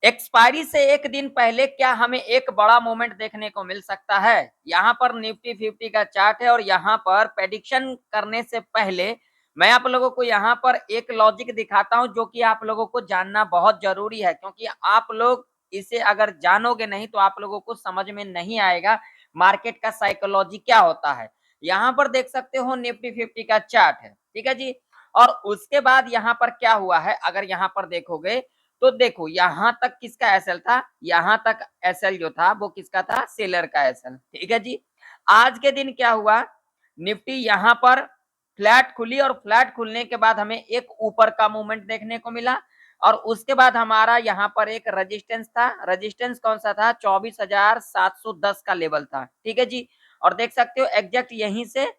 Expiry से एक दिन पहले क्या हमें एक बड़ा मूवमेंट देखने को मिल सकता है? यहाँ पर निफ्टी 50 का चार्ट है और यहाँ पर प्रेडिक्शन करने से पहले मैं आप लोगों को यहाँ पर एक लॉजिक दिखाता हूँ जो कि आप लोगों को जानना बहुत जरूरी है, क्योंकि आप लोग इसे अगर जानोगे नहीं तो आप लोगों को समझ में नहीं आएगा मार्केट का साइकोलॉजी क्या होता है। यहाँ पर देख सकते हो निफ्टी 50 का चार्ट है, ठीक है जी। और उसके बाद यहाँ पर क्या हुआ है, अगर यहाँ पर देखोगे तो देखो यहां तक किसका एसएल था, यहां तक एसएल जो था वो किसका था, सेलर का एसएल, ठीक है जी। आज के दिन क्या हुआ, निफ्टी यहां पर फ्लैट खुली और फ्लैट खुलने के बाद हमें एक ऊपर का मूवमेंट देखने को मिला और उसके बाद हमारा यहाँ पर एक रेजिस्टेंस था। रेजिस्टेंस कौन सा था, 24,710 का लेवल था, ठीक है जी। और देख सकते हो एग्जैक्ट यहीं से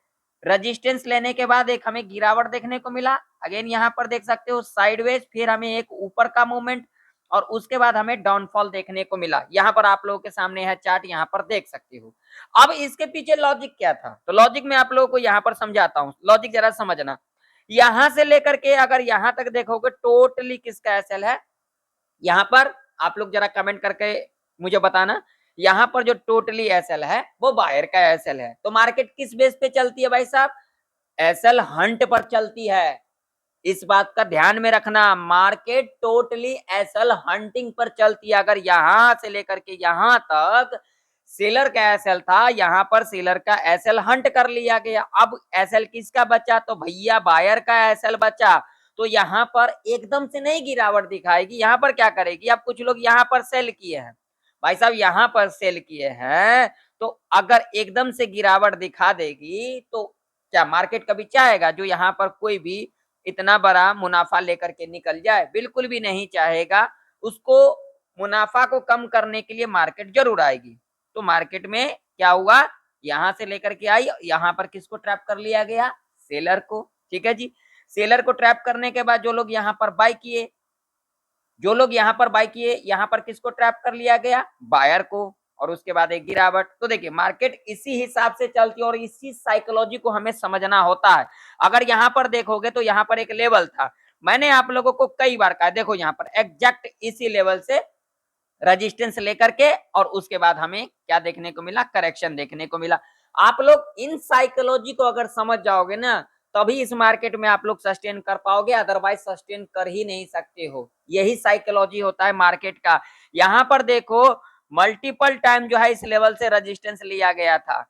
रेजिस्टेंस लेने के बाद एक हमें गिरावट देखने को मिला। अगेन यहाँ पर देख सकते हो साइडवेज, फिर हमें एक ऊपर का मूवमेंट और उसके बाद हमें डाउनफॉल देखने को मिला। यहाँ पर आप लोगों के सामने है चार्ट, यहाँ पर देख सकते हो। अब इसके पीछे लॉजिक क्या था, तो लॉजिक मैं आप लोगों को यहाँ पर समझाता हूँ, लॉजिक जरा समझना। यहां से लेकर के अगर यहां तक देखोगे टोटली किसका एसएल है, यहाँ पर आप लोग जरा कमेंट करके मुझे बताना, यहाँ पर जो टोटली एसएल है वो बायर का एसएल है। तो मार्केट किस बेस पे चलती है भाई साहब, एसएल हंट पर चलती है। इस बात का ध्यान में रखना, मार्केट टोटली एसएल हंटिंग पर चलती है। अगर यहां से लेकर के यहां तक सेलर का एसएल था, यहां पर सेलर का एसएल हंट कर लिया गया। अब एसएल किसका बचा, तो भैया बायर का एसएल बचा। तो यहां पर एकदम से नहीं गिरावट दिखाएगी, यहां पर क्या करेगी, अब कुछ लोग यहां पर सेल किए हैं भाई साहब, यहां पर सेल किए हैं, तो अगर एकदम से गिरावट दिखा देगी तो क्या मार्केट कभी चाहेगा जो यहां पर कोई भी इतना बड़ा मुनाफा लेकर के निकल जाए, बिल्कुल भी नहीं चाहेगा। उसको मुनाफा को कम करने के लिए मार्केट जरूर आएगी। तो मार्केट में क्या हुआ, यहां से लेकर के आई, यहां पर किसको ट्रैप कर लिया गया, सेलर को, ठीक है जी। सेलर को ट्रैप करने के बाद जो लोग यहां पर बाय किए, जो लोग यहां पर बाय किए, यहां पर किसको ट्रैप कर लिया गया, बायर को, और उसके बाद एक गिरावट। तो देखिए मार्केट इसी हिसाब से चलती है और इसी साइकोलॉजी को हमें समझना होता है। अगर यहां पर देखोगे तो यहां पर एक लेवल था, मैंने आप लोगों को कई बार कहा, देखो यहां पर एग्जैक्ट इसी लेवल से रेजिस्टेंस लेकर के और उसके बाद हमें क्या देखने को मिला, करेक्शन देखने को मिला। आप लोग इन साइकोलॉजी को अगर समझ जाओगे ना तभी इस मार्केट में आप लोग सस्टेन कर पाओगे, अदरवाइज सस्टेन कर ही नहीं सकते हो। यही साइकोलॉजी होता है मार्केट का। यहां पर देखो मल्टीपल टाइम जो है इस लेवल से रेजिस्टेंस लिया गया था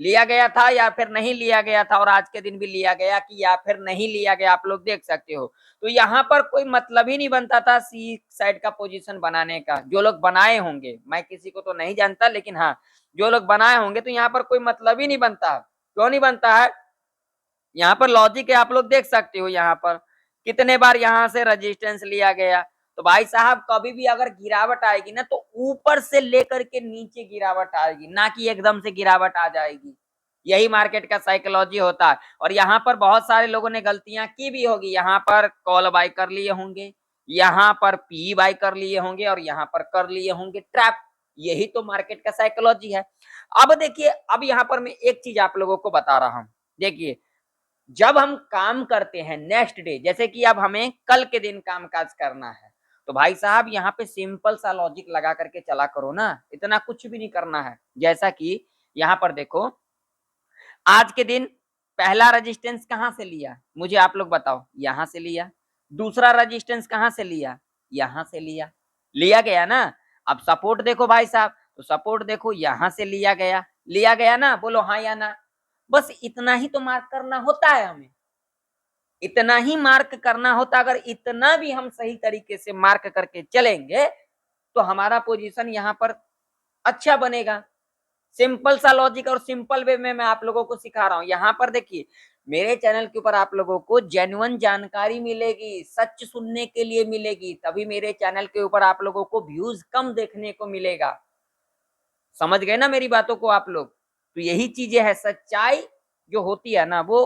या फिर नहीं लिया गया था, और आज के दिन भी लिया गया कि या फिर नहीं लिया गया, आप लोग देख सकते हो। तो यहाँ पर कोई मतलब ही नहीं बनता था सी साइड का पोजीशन बनाने का। जो लोग बनाए होंगे, मैं किसी को तो नहीं जानता, लेकिन हाँ जो लोग बनाए होंगे, तो यहाँ पर कोई मतलब ही नहीं बनता। क्यों नहीं बनता है, यहाँ पर लॉजिक है, आप लोग देख सकते हो। यहाँ पर कितने बार यहाँ से रेजिस्टेंस लिया गया। तो भाई साहब कभी भी अगर गिरावट आएगी ना तो ऊपर से लेकर के नीचे गिरावट आएगी, ना कि एकदम से गिरावट आ जाएगी। यही मार्केट का साइकोलॉजी होता है। और यहाँ पर बहुत सारे लोगों ने गलतियां की भी होगी, यहाँ पर कॉल बाय कर लिए होंगे, यहाँ पर पी बाय कर लिए होंगे और यहाँ पर कर लिए होंगे ट्रैप। यही तो मार्केट का साइकोलॉजी है। अब देखिए, अब यहाँ पर मैं एक चीज आप लोगों को बता रहा हूं। देखिए जब हम काम करते हैं नेक्स्ट डे, जैसे कि अब हमें कल के दिन काम काज करना है, तो भाई साहब यहाँ पे सिंपल सा लॉजिक लगा करके चला करो ना, इतना कुछ भी नहीं करना है। जैसा कि यहाँ पर देखो आज के दिन पहला रेजिस्टेंस कहां से लिया, मुझे आप लोग बताओ, यहां से लिया। दूसरा रेजिस्टेंस कहां से लिया, यहां से लिया गया ना। अब सपोर्ट देखो भाई साहब, तो सपोर्ट देखो यहां से लिया गया ना, बोलो हाँ या ना। बस इतना ही तो मार्क करना होता है हमें, इतना ही मार्क करना होता। अगर इतना भी हम सही तरीके से मार्क करके चलेंगे तो हमारा पोजीशन यहाँ पर अच्छा बनेगा। सिंपल सा लॉजिक और सिंपल वे में मैं आप लोगों को सिखा रहा हूं। यहाँ पर देखिए मेरे चैनल के ऊपर आप लोगों को जेन्युइन जानकारी मिलेगी, सच सुनने के लिए मिलेगी, तभी मेरे चैनल के ऊपर आप लोगों को व्यूज कम देखने को मिलेगा। समझ गए ना मेरी बातों को आप लोग। तो यही चीजें है, सच्चाई जो होती है ना वो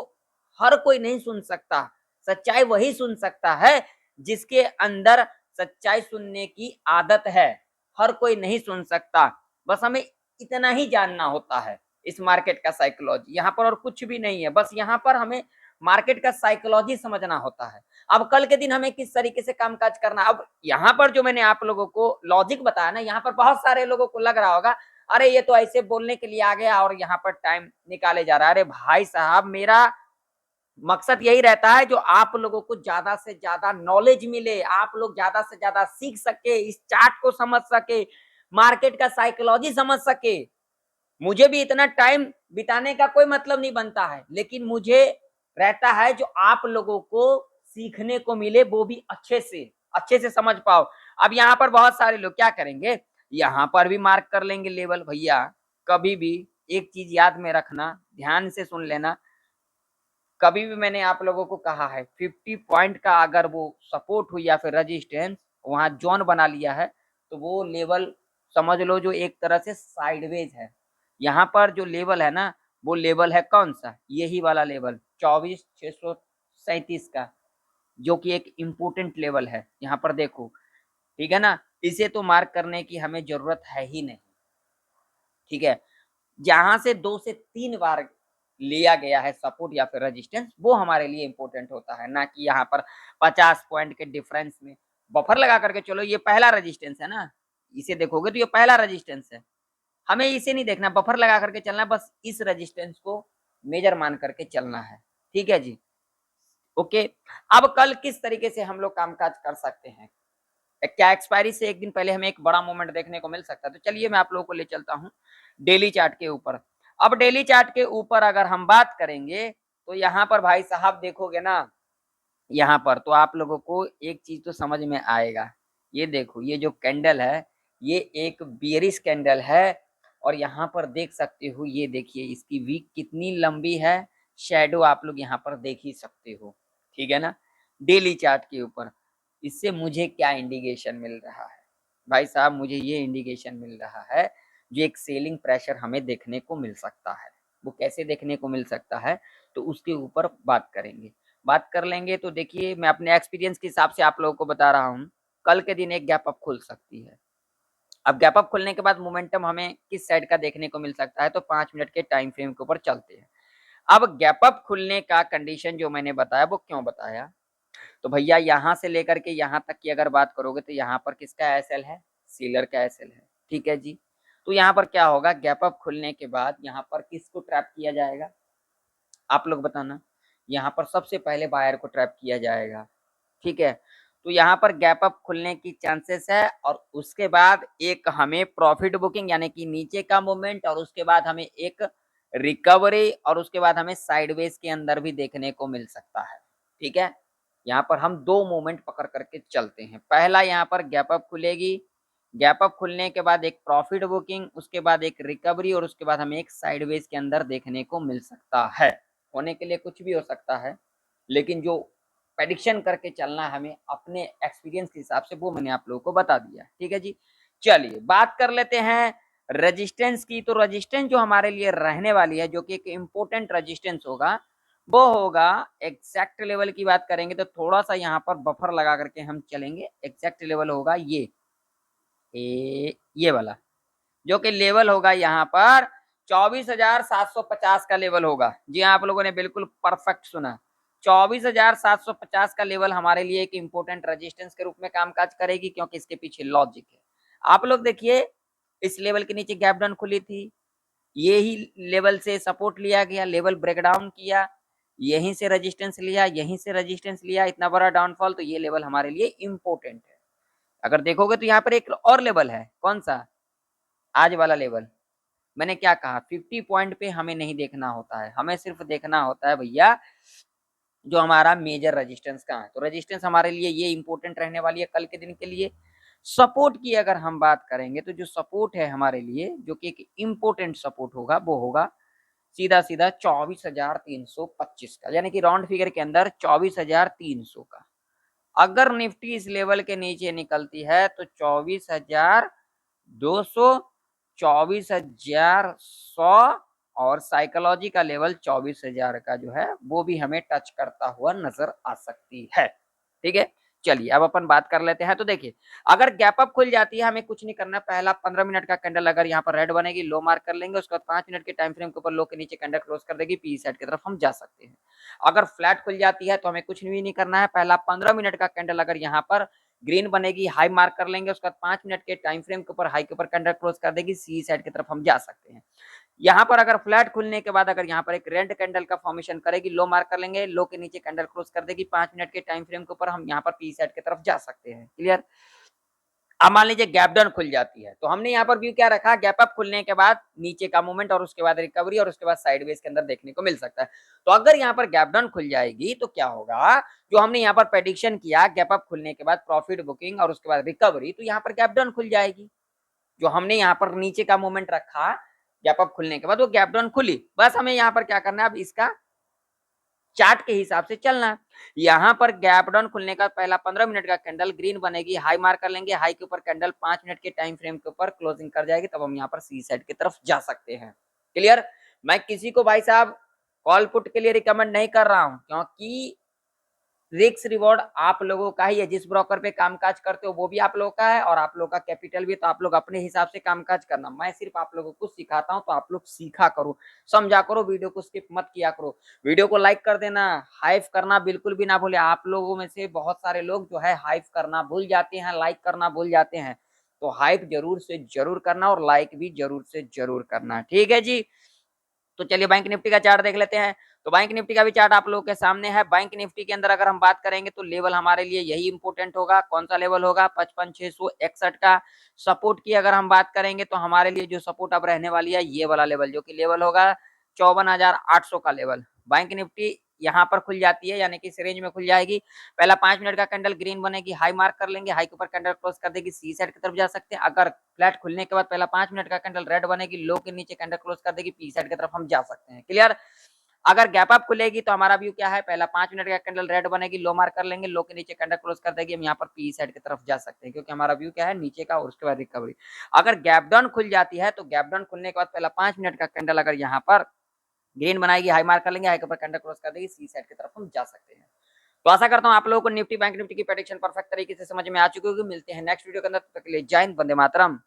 हर कोई नहीं सुन सकता। सच्चाई वही सुन सकता है जिसके अंदर सच्चाई सुनने की आदत है, हर कोई नहीं सुन सकता। बस हमें इतना ही जानना होता है इस मार्केट का साइकोलॉजी, यहाँ पर और कुछ भी नहीं है। बस यहाँ पर हमें मार्केट का साइकोलॉजी समझना होता है। अब कल के दिन हमें किस तरीके से कामकाज करना। अब यहाँ पर जो मैंने आप लोगों को लॉजिक बताया ना, यहाँ पर बहुत सारे लोगों को लग रहा होगा अरे ये तो ऐसे बोलने के लिए आ गया और यहाँ पर टाइम निकाले जा रहा है। अरे भाई साहब, मेरा मकसद यही रहता है जो आप लोगों को ज्यादा से ज्यादा नॉलेज मिले, आप लोग ज्यादा से ज्यादा सीख सके, इस चार्ट को समझ सके, मार्केट का साइकोलॉजी समझ सके। मुझे भी इतना टाइम बिताने का कोई मतलब नहीं बनता है, लेकिन मुझे रहता है जो आप लोगों को सीखने को मिले वो भी अच्छे से समझ पाओ। अब यहाँ पर बहुत सारे लोग क्या करेंगे, यहाँ पर भी मार्क कर लेंगे लेवल। भैया कभी भी एक चीज याद में रखना, ध्यान से सुन लेना, कभी भी मैंने आप लोगों को कहा है 50 पॉइंट का अगर वो सपोर्ट हुई या फिर रजिस्टेंस वहां जोन बना लिया है तो वो लेवल समझ लो जो एक तरह से साइडवेज है। यहाँ पर जो लेवल है ना, वो लेवल है कौन सा, यही वाला लेवल 24,637 का, जो कि एक इम्पोर्टेंट लेवल है। यहाँ पर देखो, ठीक है ना, इसे तो मार्क करने की हमें जरूरत है ही नहीं। ठीक है, जहां से 2 से 3 बार लिया गया है सपोर्ट या फिर रेजिस्टेंस, वो हमारे लिए इंपॉर्टेंट होता है, ना कि यहाँ पर 50 पॉइंट के डिफरेंस में बफर लगा करके चलो ये पहला रेजिस्टेंस है ना, इसे देखोगे तो ये पहला रेजिस्टेंस है, हमें इसे नहीं देखना, बफर लगा करके चलना, बस इस रेजिस्टेंस को मेजर मान करके चलना है। ठीक है जी, ओके। अब कल किस तरीके से हम लोग कामकाज कर सकते हैं, क्या एक्सपायरी से एक दिन पहले हमें एक बड़ा मूवमेंट देखने को मिल सकता है। तो चलिए मैं आप लोगों को ले चलता हूँ डेली चार्ट के ऊपर। अब डेली चार्ट के ऊपर अगर हम बात करेंगे तो यहाँ पर भाई साहब देखोगे ना, यहाँ पर तो आप लोगों को एक चीज तो समझ में आएगा। ये देखो, ये जो कैंडल है ये एक बियरिश कैंडल है, और यहाँ पर देख सकते हो, ये देखिए इसकी वीक कितनी लंबी है, शेडो आप लोग यहाँ पर देख ही सकते हो। ठीक है ना, डेली चार्ट के ऊपर इससे मुझे क्या इंडिकेशन मिल रहा है भाई साहब, मुझे ये इंडिकेशन मिल रहा है जो एक सेलिंग प्रेशर हमें देखने को मिल सकता है। वो कैसे देखने को मिल सकता है तो उसके ऊपर बात करेंगे, बात कर लेंगे। तो देखिए मैं अपने एक्सपीरियंस के हिसाब से आप लोगों को बता रहा हूँ, कल के दिन एक गैप अप खुल सकती है। अब गैप अप खुलने के बाद मोमेंटम हमें किस साइड का देखने को मिल सकता है, तो 5 मिनट के टाइम फ्रेम के ऊपर चलते हैं। अब गैप अप खुलने का कंडीशन जो मैंने बताया वो क्यों बताया, तो भैया यहाँ से लेकर के यहाँ तक की अगर बात करोगे तो यहाँ पर किसका एसएल है, सीलर का एसएल है। ठीक है जी, तो यहाँ पर क्या होगा, गैप अप खुलने के बाद यहाँ पर किसको ट्रैप किया जाएगा, आप लोग बताना। यहाँ पर सबसे पहले बायर को ट्रैप किया जाएगा। ठीक है, तो यहाँ पर गैप अप खुलने की चांसेस है, और उसके बाद एक हमें प्रॉफिट बुकिंग यानी कि नीचे का मूवमेंट, और उसके बाद हमें एक रिकवरी, और उसके बाद हमें साइडवेज के अंदर भी देखने को मिल सकता है। ठीक है, यहाँ पर हम दो मूवमेंट पकड़ करके चलते हैं। पहला यहाँ पर गैप अप खुलेगी, गैप अप खुलने के बाद एक प्रॉफिट बुकिंग, उसके बाद एक रिकवरी, और उसके बाद हमें एक साइडवेज के अंदर देखने को मिल सकता है। होने के लिए कुछ भी हो सकता है, लेकिन जो प्रेडिक्शन करके चलना है हमें अपने एक्सपीरियंस के हिसाब से, वो मैंने आप लोगों को बता दिया। ठीक है जी, चलिए बात कर लेते हैं रेजिस्टेंस की। तो रेजिस्टेंस जो हमारे लिए रहने वाली है, जो कि एक इम्पोर्टेंट रेजिस्टेंस होगा, वो होगा एग्जैक्ट लेवल की बात करेंगे तो थोड़ा सा यहाँ पर बफर लगा करके हम चलेंगे। एग्जैक्ट लेवल होगा ये वाला, जो कि लेवल होगा यहाँ पर 24,750 का लेवल होगा। जी हाँ, आप लोगों ने बिल्कुल परफेक्ट सुना, 24,750 का लेवल हमारे लिए एक इंपॉर्टेंट रेजिस्टेंस के रूप में कामकाज करेगी, क्योंकि इसके पीछे लॉजिक है। आप लोग देखिए, इस लेवल के नीचे गैप डाउन खुली थी, ये ही लेवल से सपोर्ट लिया गया, लेवल ब्रेकडाउन किया, यहीं से रेजिस्टेंस लिया, यहीं से रेजिस्टेंस लिया, इतना बड़ा डाउनफॉल, तो ये लेवल हमारे लिए इंपॉर्टेंट है। अगर देखोगे तो यहाँ पर एक और लेवल है, कौन सा, आज वाला लेवल। मैंने क्या कहा, 50 पॉइंट पे हमें नहीं देखना होता है, हमें सिर्फ देखना होता है भैया जो हमारा मेजर रेजिस्टेंस कहाँ है। तो रेजिस्टेंस हमारे लिए ये इंपॉर्टेंट रहने वाली है कल के दिन के लिए। सपोर्ट की अगर हम बात करेंगे तो जो सपोर्ट है हमारे लिए, जो कि एक इम्पोर्टेंट सपोर्ट होगा, वो होगा सीधा सीधा 24,325 का, यानी कि राउंड फिगर के अंदर 24,300 का। अगर निफ्टी इस लेवल के नीचे निकलती है तो 24,200, 24,100, और साइकोलॉजी का लेवल 24,000 का जो है वो भी हमें टच करता हुआ नजर आ सकती है। ठीक है, चलिए अब अपन बात कर लेते हैं। तो देखिए अगर गैप अप खुल जाती है, हमें कुछ नहीं करना, पहला 15 मिनट का कैंडल अगर यहाँ पर रेड बनेगी, लो मार्क कर लेंगे, उसके बाद 5 मिनट के टाइम फ्रेम के ऊपर लो के नीचे कैंडल क्लोज कर देगी, पी साइड की तरफ हम जा सकते हैं। अगर फ्लैट खुल जाती है तो हमें कुछ भी नहीं करना है, पहला 15 मिनट का कैंडल अगर यहाँ पर ग्रीन बनेगी, हाई मार्क कर लेंगे, उसके बाद 5 मिनट के टाइम फ्रेम के ऊपर हाई के ऊपर कैंडल क्लोज कर देगी, सी साइड की तरफ हम जा सकते हैं। यहाँ पर अगर फ्लैट खुलने के बाद अगर यहाँ पर एक रेड कैंडल का फॉर्मेशन करेगी, लो मार्क कर लेंगे, लो के नीचे कैंडल क्लोज कर देगी, 5 मिनट के टाइम फ्रेम के ऊपर हम यहाँ पर पी साइड की तरफ जा सकते हैं। क्लियर। अब मान लीजिए गैप डाउन खुल जाती है, तो हमने यहाँ पर व्यू क्या रखा, गैप अप खुलने के बाद नीचे का मूवमेंट और उसके बाद रिकवरी और उसके बाद साइडवेज के अंदर देखने को मिल सकता है। तो अगर यहाँ पर गैप डाउन खुल जाएगी तो क्या होगा, जो हमने यहाँ पर प्रेडिक्शन किया गैप अप खुलने के बाद प्रॉफिट बुकिंग और उसके बाद रिकवरी, तो यहाँ पर गैप डाउन खुल जाएगी। जो हमने यहाँ पर नीचे का मूवमेंट रखा गैप अप खुलने के बाद, वो गैप डाउन खुली, बस हमें यहाँ पर क्या करना है, अब इसका चार्ट के हिसाब से चलना। यहाँ पर गैप डाउन खुलने का पहला 15 मिनट का कैंडल ग्रीन बनेगी, हाई मार्क कर लेंगे, हाई के ऊपर कैंडल 5 मिनट के टाइम फ्रेम के ऊपर क्लोजिंग कर जाएगी, तब हम यहाँ पर सी साइड की तरफ जा सकते हैं। क्लियर। मैं किसी को भाई साहब कॉल पुट के लिए रिकमेंड नहीं कर रहा हूं, क्योंकि रिस्क रिवॉर्ड आप लोगों का ही है। जिस ब्रोकर पे कामकाज करते हो वो भी आप लोगों का है और आप लोगों का कैपिटल भी, तो आप लोग अपने हिसाब से कामकाज करना। मैं सिर्फ आप लोगों को सिखाता हूं, तो आप लोग सीखा करो, समझा करो, वीडियो को स्किप मत किया करो, वीडियो को लाइक कर देना, हाइप करना बिल्कुल भी ना भूले। आप लोगों में से बहुत सारे लोग जो है हाइप करना भूल जाते हैं, लाइक करना भूल जाते हैं, तो हाइप जरूर से जरूर करना और लाइक भी जरूर से जरूर करना। ठीक है जी। तो चलिए बैंक निफ्टी का चार्ट देख लेते हैं। तो बैंक निफ्टी का भी चार्ट आप लोगों के सामने है। बैंक निफ्टी के अंदर अगर हम बात करेंगे तो लेवल हमारे लिए यही इंपोर्टेंट होगा। कौन सा लेवल होगा, 55,661 का। सपोर्ट की अगर हम बात करेंगे तो हमारे लिए जो सपोर्ट अब रहने वाली है ये वाला लेवल, जो कि लेवल होगा 54,800 का लेवल। बैंक निफ्टी यहाँ पर खुल जाती है, यानी कि इस रेंज में खुल जाएगी, पहला 5 मिनट का कैंडल ग्रीन बनेगी, हाई मार्क कर लेंगे, हाई के ऊपर कैंडल क्लोज कर देगी, सी साइड की तरफ जा सकते हैं। अगर फ्लैट खुलने के बाद पहला 5 मिनट का कैंडल रेड बनेगी, लो के नीचे कैंडल क्लोज कर देगी, पी साइड की तरफ हम जा सकते हैं। क्लियर। अगर गैप अप खुलेगी तो हमारा व्यू क्या है, पहला 5 मिनट का कैंडल रेड बनेगी, लो मार्क कर लेंगे, लो के नीचे कैंडल क्लोज कर देगी, हम यहाँ पर पी साइड की तरफ जा सकते हैं, क्योंकि हमारा व्यू क्या है, नीचे का और उसके बाद रिकवरी। अगर गैप डाउन खुल जाती है तो गैप डाउन खुलने के बाद पहला 5 मिनट का कैंडल अगर यहाँ पर ग्रीन बनाएगी, हाई मार्क कर लेंगे, हाई के ऊपर कैंडल क्रॉस कर देगी, सी साइड की तरफ हम जा सकते हैं। तो आशा करता हूं आप लोगों को निफ्टी बैंक निफ्टी की प्रेडिक्शन परफेक्ट तरीके से समझ में आ चुकी होगी। मिलते हैं नेक्स्ट वीडियो के अंदर, तब तक के लिए जय हिंद, वंदे मातरम।